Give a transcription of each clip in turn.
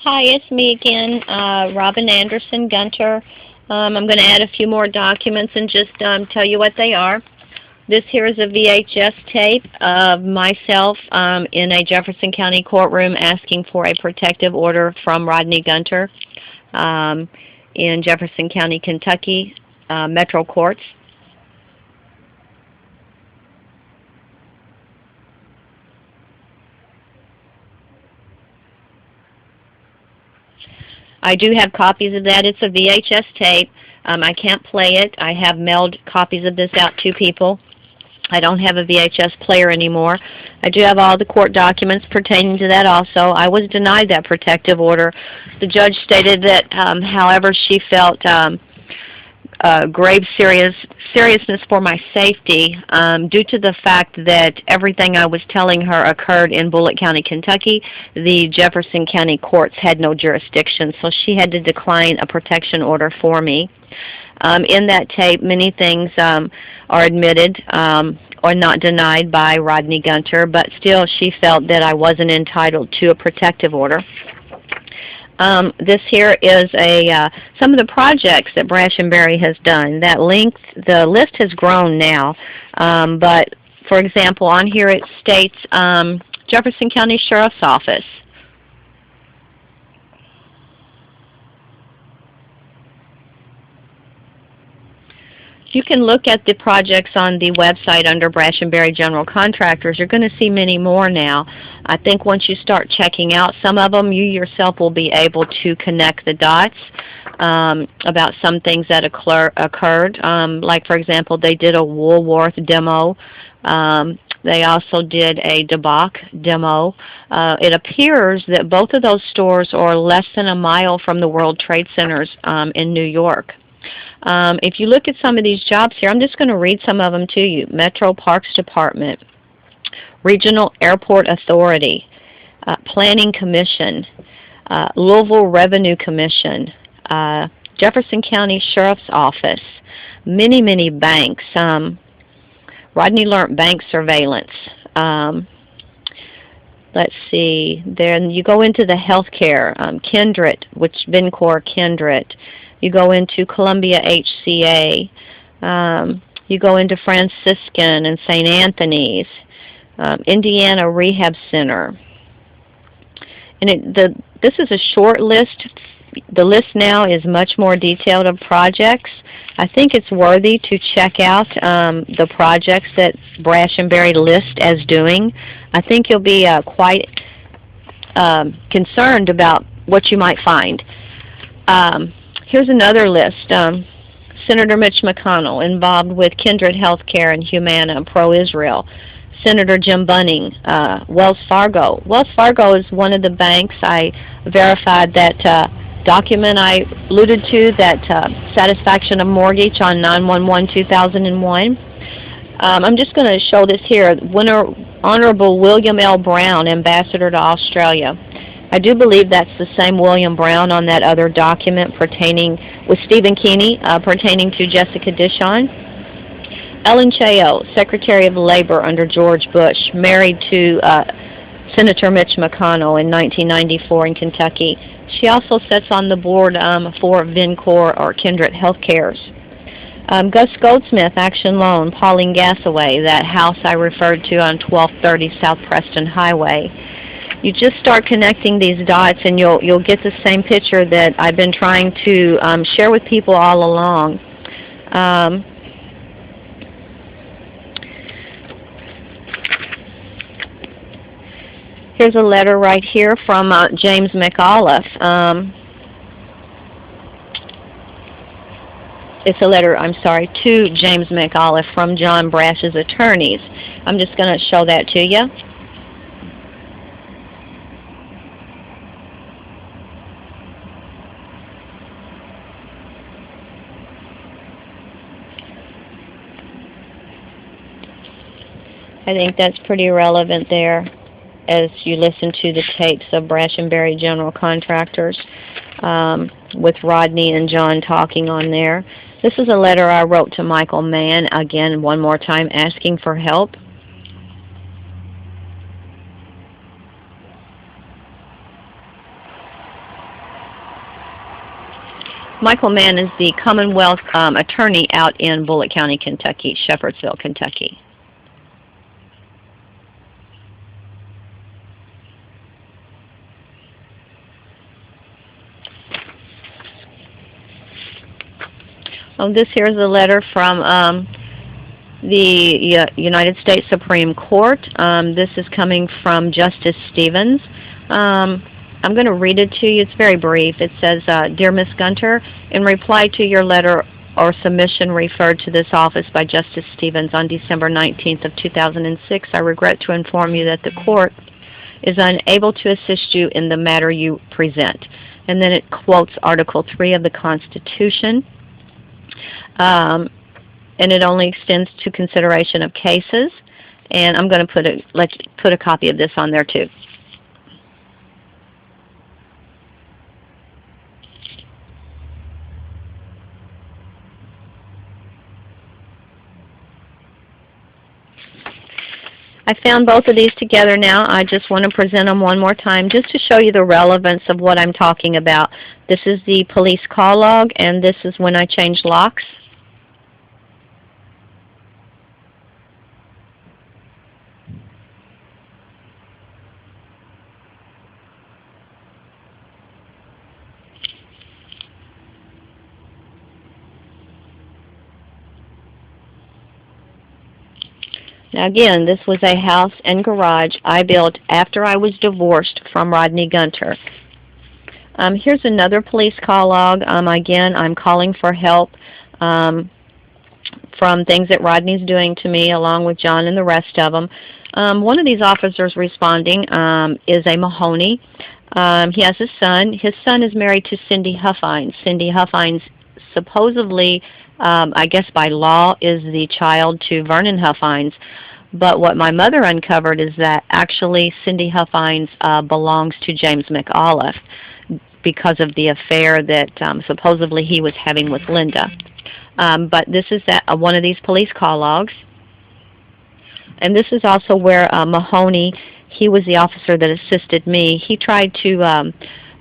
Hi, it's me again, Robin Anderson Gunter. I'm going to add a few more documents and just tell you what they are. This here is a VHS tape of myself in a Jefferson County courtroom asking for a protective order from Rodney Gunter in Jefferson County, Kentucky, Metro Courts. I do have copies of that. It's a VHS tape. I can't play it. I have mailed copies of this out to people. I don't have a VHS player anymore. I do have all the court documents pertaining to that also. I was denied that protective order. The judge stated that, however, she felt grave seriousness for my safety due to the fact that everything I was telling her occurred in Bullitt County, Kentucky. The Jefferson County courts had no jurisdiction, so she had to decline a protection order for me. In that tape, many things are admitted or not denied by Rodney Gunter, but still she felt that I wasn't entitled to a protective order. This here is some of the projects that Brashenberry has done. The list has grown now, but for example, on here it states Jefferson County Sheriff's Office. You can look at the projects on the website under Brashenberry General Contractors. You're going to see many more now. I think once you start checking out some of them, you yourself will be able to connect the dots about some things that occurred. Like, for example, they did a Woolworth demo. They also did a DeBach demo. It appears that both of those stores are less than a mile from the World Trade Centers in New York. If you look at some of these jobs here, I'm just going to read some of them to you. Metro Parks Department, Regional Airport Authority, Planning Commission, Louisville Revenue Commission, Jefferson County Sheriff's Office, many banks, Rodney Learnt Bank Surveillance. Let's see, then you go into the healthcare, Kindred, which Vincor Kindred. You go into Columbia HCA. You go into Franciscan and St. Anthony's, Indiana Rehab Center. And this is a short list. The list now is much more detailed of projects. I think it's worthy to check out the projects that Brashenberry lists as doing. I think you'll be quite concerned about what you might find. Here's another list. Senator Mitch McConnell, involved with Kindred Healthcare and Humana, pro-Israel. Senator Jim Bunning, Wells Fargo. Wells Fargo is one of the banks. I verified that document I alluded to, that satisfaction of mortgage on 9/11/2001. I'm just going to show this here. Honorable William L. Brown, Ambassador to Australia. I do believe that's the same William Brown on that other document pertaining with Stephen Keeney, pertaining to Jessica Dishon. Ellen Chao, Secretary of Labor under George Bush, married to Senator Mitch McConnell in 1994 in Kentucky. She also sits on the board for Vincor or Kindred Healthcare's. Gus Goldsmith, Action Loan, Pauline Gasaway, that house I referred to on 1230 South Preston Highway. You just start connecting these dots and you'll get the same picture that I've been trying to share with people all along. Here's a letter right here from James McAuliffe. It's a letter, to James McAuliffe from John Brash's attorneys. I'm just going to show that to you. I think that's pretty relevant there as you listen to the tapes of Brashenberry General Contractors with Rodney and John talking on there. This is a letter I wrote to Michael Mann, again, one more time, asking for help. Michael Mann is the Commonwealth attorney out in Bullitt County, Kentucky, Shepherdsville, Kentucky. Oh, this here is a letter from the United States Supreme Court. This is coming from Justice Stevens. I'm going to read it to you. It's very brief. It says, Dear Ms. Gunter, in reply to your letter or submission referred to this office by Justice Stevens on December 19th of 2006, I regret to inform you that the court is unable to assist you in the matter you present. And then it quotes Article 3 of the Constitution. And it only extends to consideration of cases. And I'm going to put a copy of this on there too. I found both of these together now. I just want to present them one more time just to show you the relevance of what I'm talking about. This is the police call log, and this is when I changed locks. Now again, this was a house and garage I built after I was divorced from Rodney Gunter. Here's another police call log. Again, I'm calling for help from things that Rodney's doing to me along with John and the rest of them. One of these officers responding is a Mahoney. He has a son. His son is married to Cindy Huffines. Cindy Huffines supposedly, I guess by law, is the child to Vernon Huffines. But what my mother uncovered is that actually Cindy Huffines belongs to James McAuliffe because of the affair that supposedly he was having with Linda. But this is one of these police call logs. And this is also where Mahoney, he was the officer that assisted me. He tried to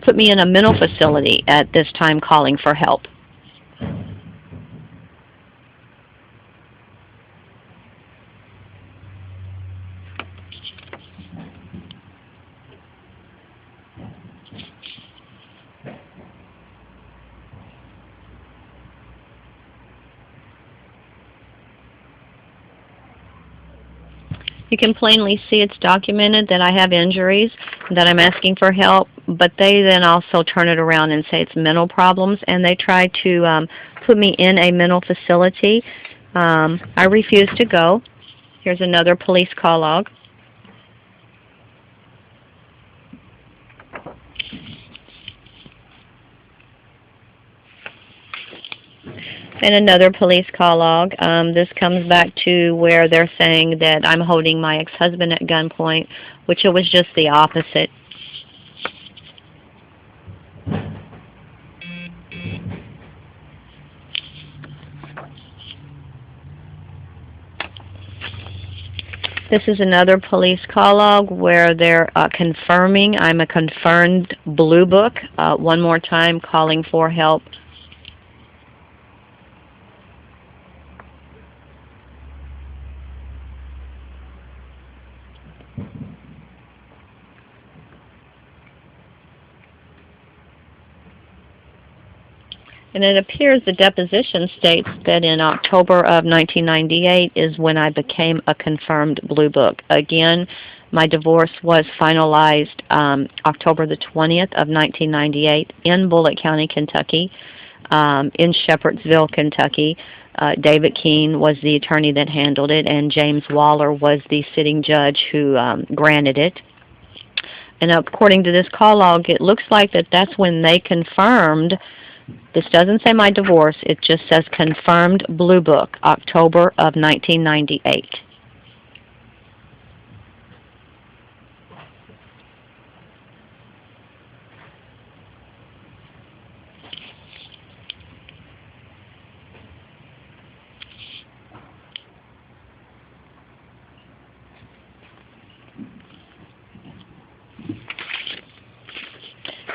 put me in a mental facility at this time calling for help. You can plainly see it's documented that I have injuries, that I'm asking for help, but they then also turn it around and say it's mental problems, and they try to put me in a mental facility. I refuse to go. Here's another police call log. And another police call log. This comes back to where they're saying that I'm holding my ex-husband at gunpoint, which it was just the opposite. This is another police call log where they're confirming I'm a confirmed Blue Book. One more time, calling for help. And it appears the deposition states that in October of 1998 is when I became a confirmed Blue Book. Again, my divorce was finalized October the 20th of 1998 in Bullitt County, Kentucky, in Shepherdsville, Kentucky. David Keene was the attorney that handled it, and James Waller was the sitting judge who granted it. And according to this call log, it looks like that's when they confirmed. This doesn't say my divorce, it just says confirmed Blue Book, October of 1998.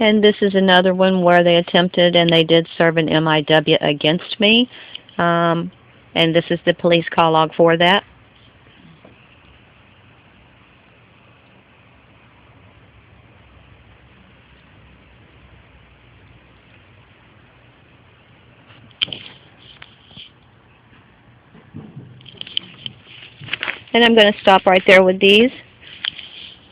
And this is another one where they attempted and they did serve an MIW against me. And this is the police call log for that. And I'm going to stop right there with these.